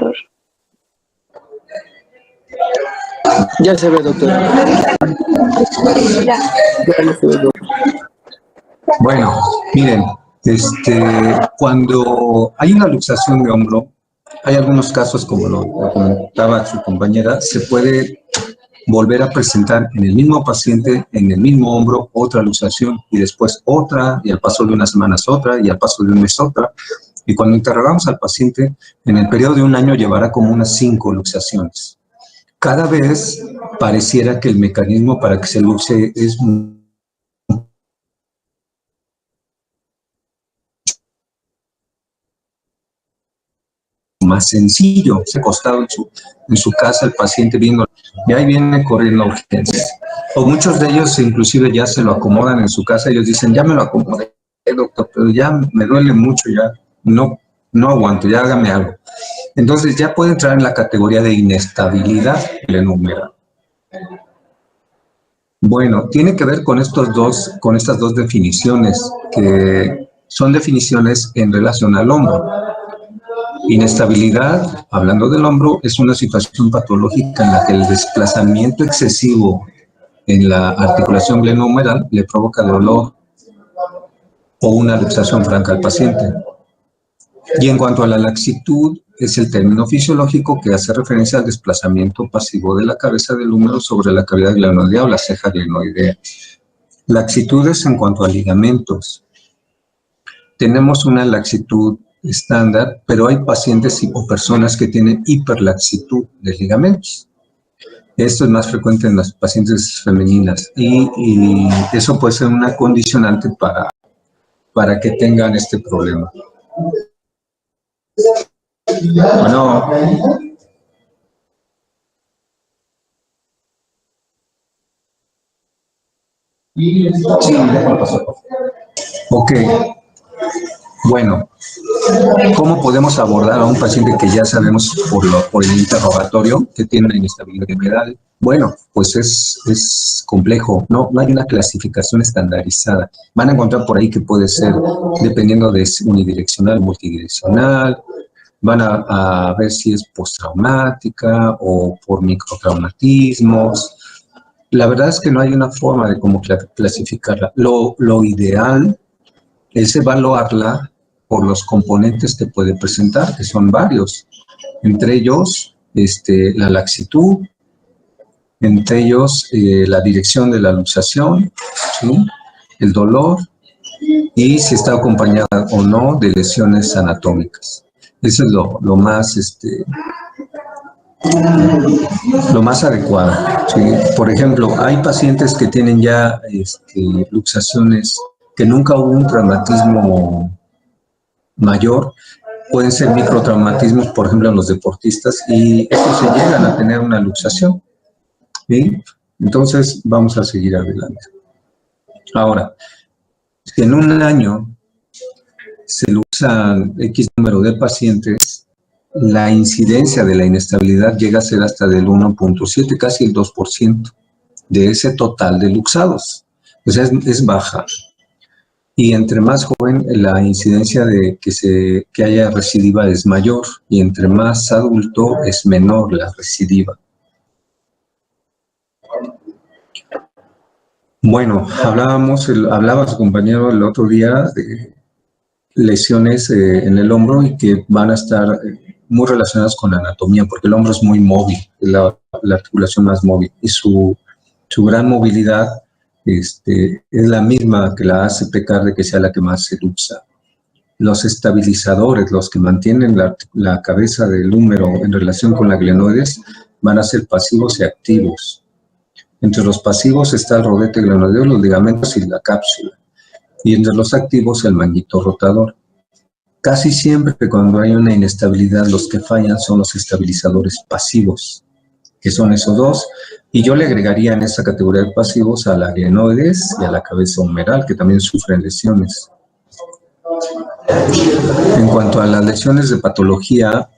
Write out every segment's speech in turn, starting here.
doctor. Ya se ve, doctor. Ya. Se ve, doctor. Bueno, miren, cuando hay una luxación de hombro, hay algunos casos, como lo comentaba su compañera, se puede volver a presentar en el mismo paciente, en el mismo hombro, otra luxación, y después otra, y al paso de unas semanas otra, y al paso de un mes otra. Y cuando interrogamos al paciente, en el periodo de un año llevará como unas 5 luxaciones. Cada vez pareciera que el mecanismo para que se luxe es más sencillo. Se ha acostado en su casa el paciente viendo, y ahí viene corriendo a urgencias. O muchos de ellos inclusive ya se lo acomodan en su casa, ellos dicen, ya me lo acomodé, doctor, pero ya me duele mucho, ya no aguanto, ya hágame algo. Entonces ya puede entrar en la categoría de inestabilidad glenohumeral. Bueno, tiene que ver con estas dos definiciones, que son definiciones en relación al hombro. Inestabilidad, hablando del hombro, es una situación patológica en la que el desplazamiento excesivo en la articulación glenohumeral le provoca dolor o una luxación franca al paciente. Y en cuanto a la laxitud, es el término fisiológico que hace referencia al desplazamiento pasivo de la cabeza del húmero sobre la cavidad glenoidea o la ceja glenoidea. Laxitud es en cuanto a ligamentos. Tenemos una laxitud estándar, pero hay pacientes o personas que tienen hiperlaxitud de ligamentos. Esto es más frecuente en las pacientes femeninas y eso puede ser una condicionante para que tengan este problema. Bueno. Sí, déjalo pasar. Ok. Bueno, ¿cómo podemos abordar a un paciente que ya sabemos por el interrogatorio que tiene una inestabilidad glenohumeral? Bueno, pues es complejo, no hay una clasificación estandarizada. Van a encontrar por ahí que puede ser, dependiendo de unidireccional o multidireccional, van a ver si es postraumática o por microtraumatismos. La verdad es que no hay una forma de cómo clasificarla. Lo ideal es evaluarla por los componentes que puede presentar, que son varios. Entre ellos, la laxitud, entre ellos la dirección de la luxación, ¿sí? El dolor y si está acompañada o no de lesiones anatómicas. Eso es lo más adecuado, ¿sí? Por ejemplo, hay pacientes que tienen ya luxaciones que nunca hubo un traumatismo mayor, pueden ser microtraumatismos, por ejemplo, en los deportistas, y estos se llegan a tener una luxación, ¿sí? Entonces, vamos a seguir adelante. Ahora, si en un año se luxan X número de pacientes, la incidencia de la inestabilidad llega a ser hasta del 1.7, casi el 2% de ese total de luxados. O sea, es baja. Y entre más joven, la incidencia de que haya recidiva es mayor, y entre más adulto es menor la recidiva. Bueno, hablaba su compañero el otro día de lesiones en el hombro y que van a estar muy relacionadas con la anatomía, porque el hombro es muy móvil, es la articulación más móvil, y su gran movilidad es la misma que la hace pecar de que sea la que más se luxa. Los estabilizadores, los que mantienen la cabeza del húmero en relación con la glenoides, van a ser pasivos y activos. Entre los pasivos está el rodete glenoideo, los ligamentos y la cápsula. Y entre los activos el manguito rotador. Casi siempre cuando hay una inestabilidad, los que fallan son los estabilizadores pasivos, que son esos dos. Y yo le agregaría en esa categoría de pasivos a la glenoides y a la cabeza humeral, que también sufren lesiones. En cuanto a las lesiones de patología,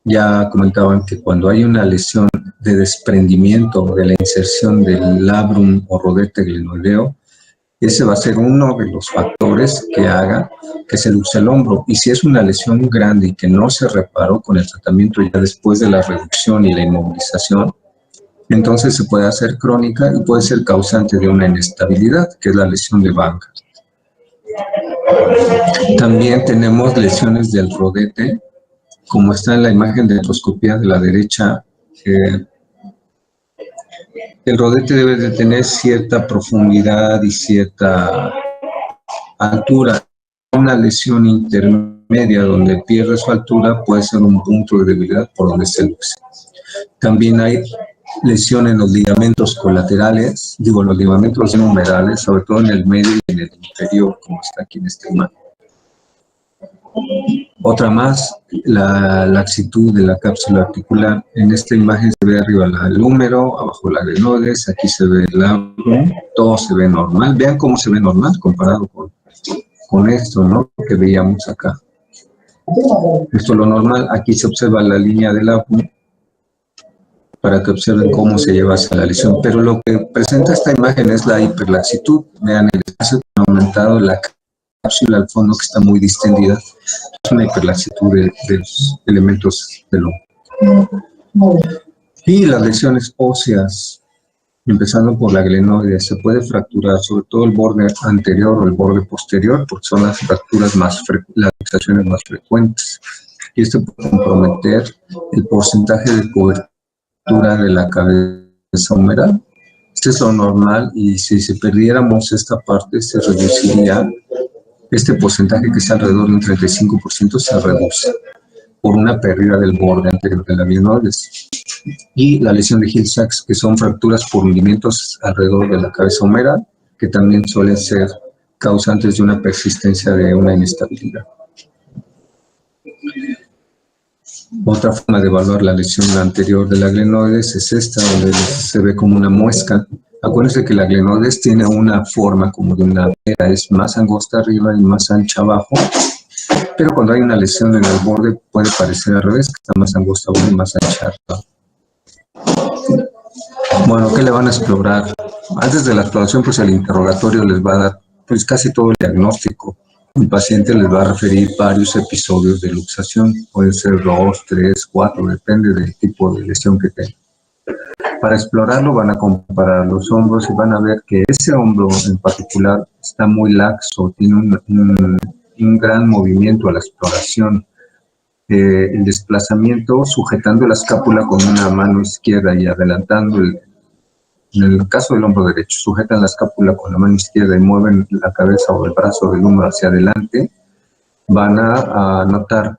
ya comentaban que cuando hay una lesión de desprendimiento de la inserción del labrum o rodete glenoideo, Ese va a ser uno de los factores que haga que se luxe el hombro. Y si es una lesión grande y que no se reparó con el tratamiento ya después de la reducción y la inmovilización, entonces se puede hacer crónica y puede ser causante de una inestabilidad, que es la lesión de Bankart. También tenemos lesiones del rodete, como está en la imagen de endoscopía de la derecha. El rodete debe de tener cierta profundidad y cierta altura. Una lesión intermedia donde pierde su altura puede ser un punto de debilidad por donde se luce. También hay lesión en los ligamentos colaterales, los ligamentos numerales, sobre todo en el medio y en el inferior, como está aquí en esta imagen. Otra más, la laxitud de la cápsula articular. En esta imagen se ve arriba el húmero, abajo la glenoides, aquí se ve el labrum, todo se ve normal. Vean cómo se ve normal comparado con esto, ¿no? Que veíamos acá. Esto es lo normal. Aquí se observa la línea del labrum para que observen cómo se lleva hacia la lesión. Pero lo que presenta esta imagen es la hiperlaxitud. Vean el espacio que ha aumentado, la cápsula al fondo que está muy distendida. Es una hiperlaxitud de los elementos del hombro. Y las lesiones óseas, empezando por la glenoides, se puede fracturar sobre todo el borde anterior o el borde posterior, porque son las fracturas las luxaciones más frecuentes. Y esto puede comprometer el porcentaje de cobertura de la cabeza humeral. Este es lo normal, y si perdiéramos esta parte, se reduciría. Este porcentaje, que es alrededor de un 35%, se reduce por una pérdida del borde anterior de la glenoides. Y la lesión de Hill-Sachs, que son fracturas por hundimientos alrededor de la cabeza humeral, que también suelen ser causantes de una persistencia de una inestabilidad. Otra forma de evaluar la lesión anterior de la glenoides es esta, donde se ve como una muesca. Acuérdense que la glenoides tiene una forma como de una pera, es más angosta arriba y más ancha abajo, pero cuando hay una lesión en el borde puede parecer al revés, que está más angosta abajo y más ancha arriba. Bueno, ¿qué le van a explorar? Antes de la exploración, pues el interrogatorio les va a dar pues casi todo el diagnóstico. El paciente les va a referir varios episodios de luxación, puede ser 2, 3, 4, depende del tipo de lesión que tenga. Para explorarlo van a comparar los hombros y van a ver que ese hombro en particular está muy laxo, tiene un gran movimiento a la exploración. El desplazamiento sujetando la escápula con una mano izquierda y adelantando, en el caso del hombro derecho, sujetan la escápula con la mano izquierda y mueven la cabeza o el brazo del hombro hacia adelante, van a notar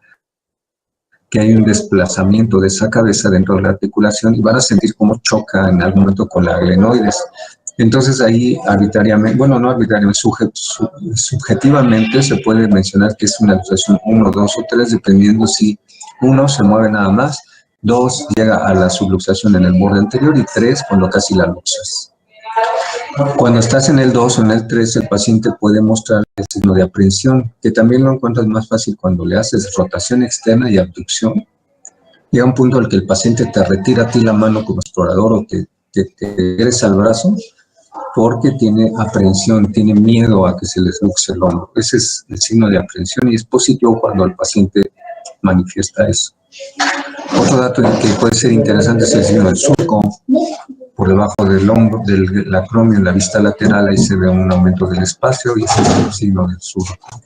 que hay un desplazamiento de esa cabeza dentro de la articulación y van a sentir cómo choca en algún momento con la glenoides. Entonces ahí arbitrariamente, bueno, no arbitrariamente, subjetivamente se puede mencionar que es una luxación 1, 2 o 3, dependiendo si 1 se mueve nada más, 2 llega a la subluxación en el borde anterior y 3 cuando casi la luxas. Cuando estás en el 2 o en el 3, el paciente puede mostrar el signo de aprehensión, que también lo encuentras más fácil cuando le haces rotación externa y abducción. Llega un punto en el que el paciente te retira a ti la mano como explorador o te eres al brazo porque tiene aprehensión, tiene miedo a que se les luxe el hombro. Ese es el signo de aprehensión y es positivo cuando el paciente manifiesta eso. Otro dato que puede ser interesante es el signo del surco. Por debajo del hombro, del acromio, en la vista lateral, ahí se ve un aumento del espacio y ese es el signo del surco.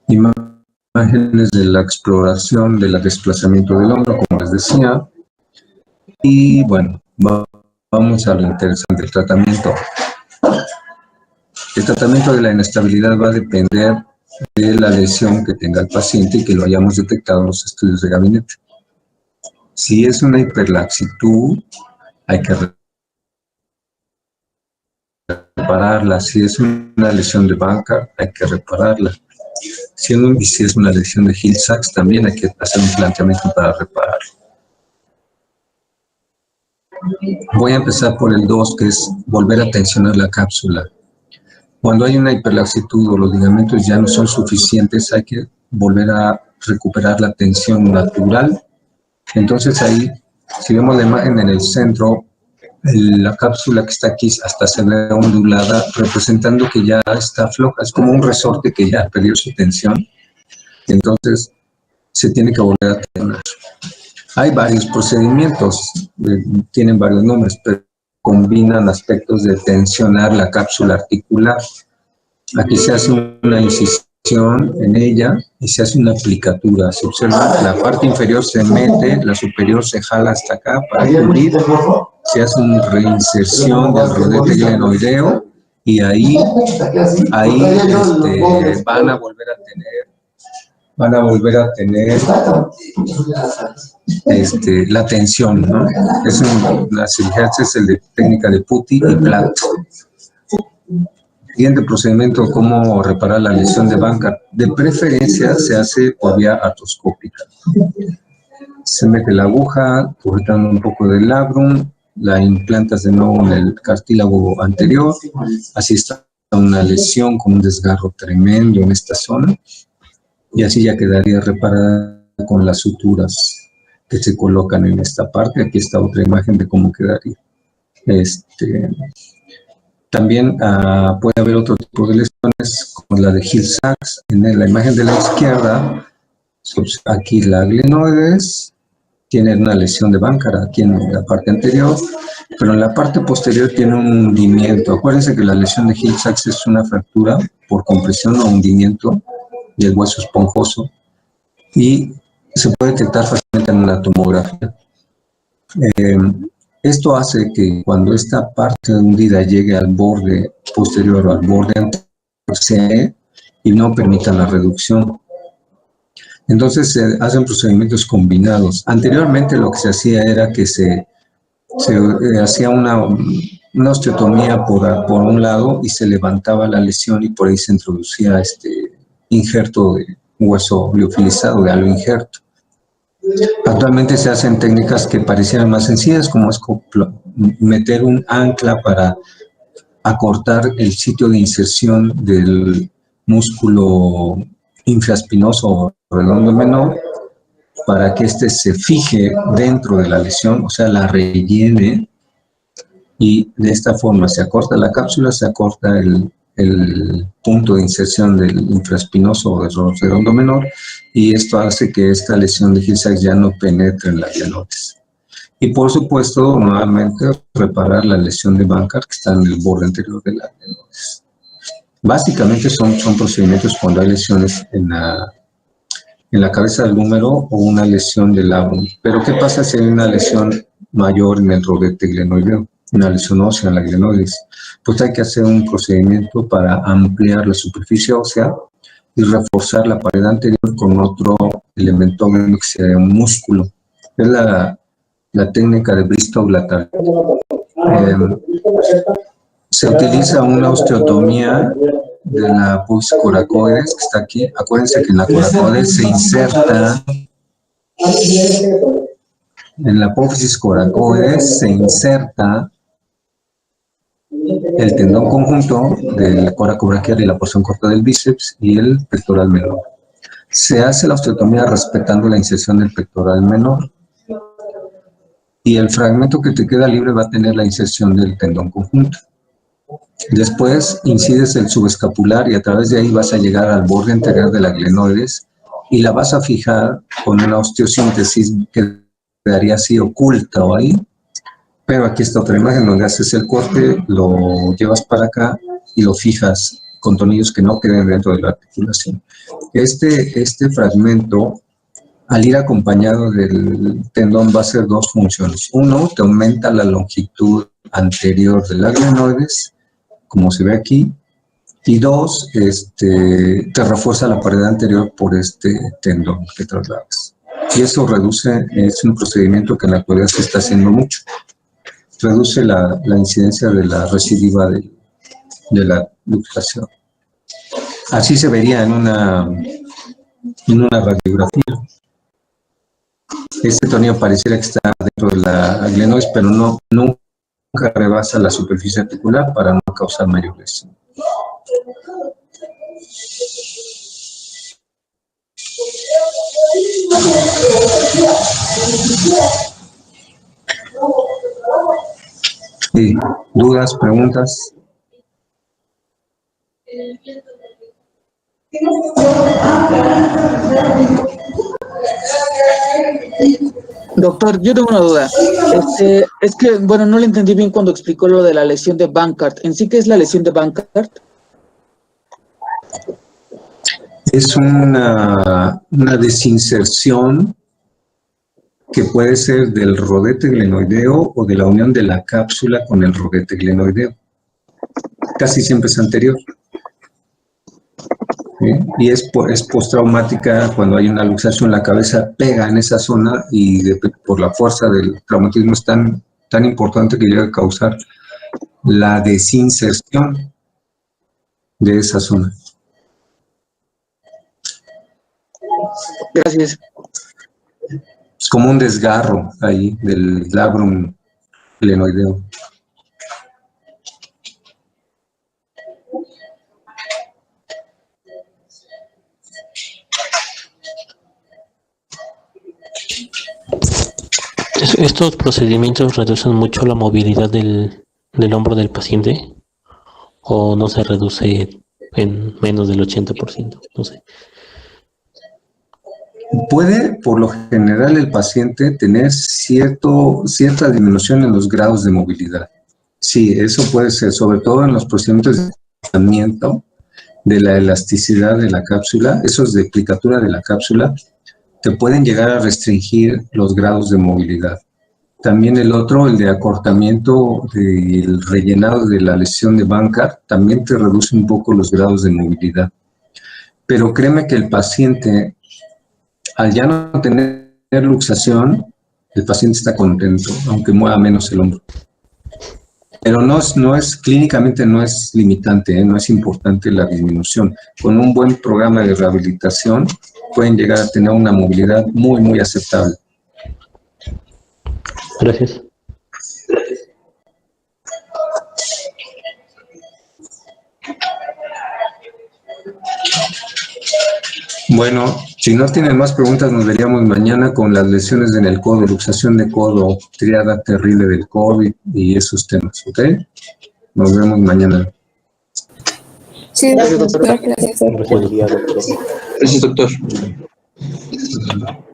Imágenes de la exploración del desplazamiento del hombro, como les decía. Y bueno, vamos a lo interesante, el tratamiento. El tratamiento de la inestabilidad va a depender de la lesión que tenga el paciente y que lo hayamos detectado en los estudios de gabinete. Si es una hiperlaxitud, hay que repararla. Si es una lesión de Bankart, hay que repararla. Y si es una lesión de Hill-Sachs, también hay que hacer un planteamiento para repararlo. Voy a empezar por el 2, que es volver a tensionar la cápsula. Cuando hay una hiperlaxitud o los ligamentos ya no son suficientes, hay que volver a recuperar la tensión natural. Entonces ahí Si vemos la imagen en el centro, la cápsula que está aquí hasta se ve ondulada, representando que ya está floja. Es como un resorte que ya perdió su tensión. Entonces, se tiene que volver a tener. Hay varios procedimientos, tienen varios nombres, pero combinan aspectos de tensionar la cápsula articular. Aquí se hace una incisión en ella y se hace una aplicatura. Se observa, la parte inferior se mete, la superior se jala hasta acá para cubrir. Se hace una reinserción del rodete glenoideo y ahí van a volver a tener la tensión, ¿no? La cirugía es el de técnica de Putty y Platt. Siguiente procedimiento, cómo reparar la lesión de Bankart. De preferencia se hace por vía artroscópica. Se mete la aguja, cortando un poco del labrum, la implantas de nuevo en el cartílago anterior, así está una lesión con un desgarro tremendo en esta zona, y así ya quedaría reparada con las suturas que se colocan en esta parte. Aquí está otra imagen de cómo quedaría. También puede haber otro tipo de lesiones, como la de Hill-Sachs. En la imagen de la izquierda, aquí la glenoides tiene una lesión de Bankart aquí en la parte anterior, pero en la parte posterior tiene un hundimiento. Acuérdense que la lesión de Hill-Sachs es una fractura por compresión o hundimiento del hueso esponjoso y se puede detectar fácilmente en una tomografía. Esto hace que cuando esta parte hundida llegue al borde posterior o al borde anterior, se y no permita la reducción. Entonces se hacen procedimientos combinados. Anteriormente lo que se hacía era que se hacía una osteotomía por un lado y se levantaba la lesión y por ahí se introducía injerto de hueso liofilizado, de halo injerto. Actualmente se hacen técnicas que parecieran más sencillas, como es meter un ancla para acortar el sitio de inserción del músculo infraespinoso o redondo menor para que se fije dentro de la lesión, o sea, la rellene, y de esta forma se acorta la cápsula, se acorta el punto de inserción del infraespinoso o del redondo menor, y esto hace que esta lesión de Hill-Sachs ya no penetre en la glenoides. Y por supuesto, nuevamente, reparar la lesión de Bankart que está en el borde anterior de la glenoides. Básicamente son procedimientos cuando hay lesiones en la cabeza del húmero o una lesión del labrum. Pero ¿qué pasa si hay una lesión mayor en el rodete glenoideo? Una lesión ósea en la glenoides. Pues hay que hacer un procedimiento para ampliar la superficie ósea y reforzar la pared anterior con otro elemento que sea un músculo. Es la técnica de Bristow lateral. Se utiliza una osteotomía de la apófisis coracoides, que está aquí. Acuérdense que en la coracoides se inserta, en la apófisis coracoides se inserta el tendón conjunto del coracobraquial y la porción corta del bíceps y el pectoral menor. Se hace la osteotomía respetando la inserción del pectoral menor y el fragmento que te queda libre va a tener la inserción del tendón conjunto. Después incides el subescapular y a través de ahí vas a llegar al borde anterior de la glenoides y la vas a fijar con una osteosíntesis que quedaría así oculta o ahí. Pero aquí está otra imagen donde haces el corte, lo llevas para acá y lo fijas con tornillos que no queden dentro de la articulación. Este fragmento, al ir acompañado del tendón, va a hacer dos funciones. Uno, te aumenta la longitud anterior de la glenoides, como se ve aquí, y dos, te refuerza la pared anterior por este tendón que trasladas. Y eso reduce, es un procedimiento que en la actualidad se está haciendo mucho. Reduce la incidencia de la recidiva de la luxación. Así se vería en una radiografía. Este tornillo pareciera que está dentro de la glenoides, pero nunca rebasa la superficie articular para no causar mayor lesión. Sí. ¿Dudas, preguntas? Doctor, yo tengo una duda. Es que, bueno, no le entendí bien cuando explicó lo de la lesión de Bankart. ¿En sí qué es la lesión de Bankart? Es una desinserción que puede ser del rodete glenoideo o de la unión de la cápsula con el rodete glenoideo. Casi siempre es anterior. ¿Sí? Y es postraumática cuando hay una luxación, la cabeza pega en esa zona y por la fuerza del traumatismo es tan importante que llega a causar la desinserción de esa zona. Gracias. Es como un desgarro ahí del labrum glenoideo. ¿Estos procedimientos reducen mucho la movilidad del hombro del paciente? ¿O no se reduce en menos del 80%? No sé. Puede, por lo general, el paciente tener cierta disminución en los grados de movilidad. Sí, eso puede ser, sobre todo en los procedimientos de tratamiento de la elasticidad de la cápsula, esos de plicatura de la cápsula, te pueden llegar a restringir los grados de movilidad. También el otro, el de acortamiento del rellenado de la lesión de Bankart, también te reduce un poco los grados de movilidad. Pero créeme que el paciente, al ya no tener luxación, el paciente está contento, aunque mueva menos el hombro. Pero clínicamente no es limitante, no es importante la disminución. Con un buen programa de rehabilitación pueden llegar a tener una movilidad muy, muy aceptable. Gracias. Bueno, si no tienen más preguntas, nos veríamos mañana con las lesiones en el codo, luxación de codo, triada terrible del COVID y esos temas, ¿ok? Nos vemos mañana. Sí, Gracias, doctor. doctor, gracias. Gracias, doctor. Gracias, doctor.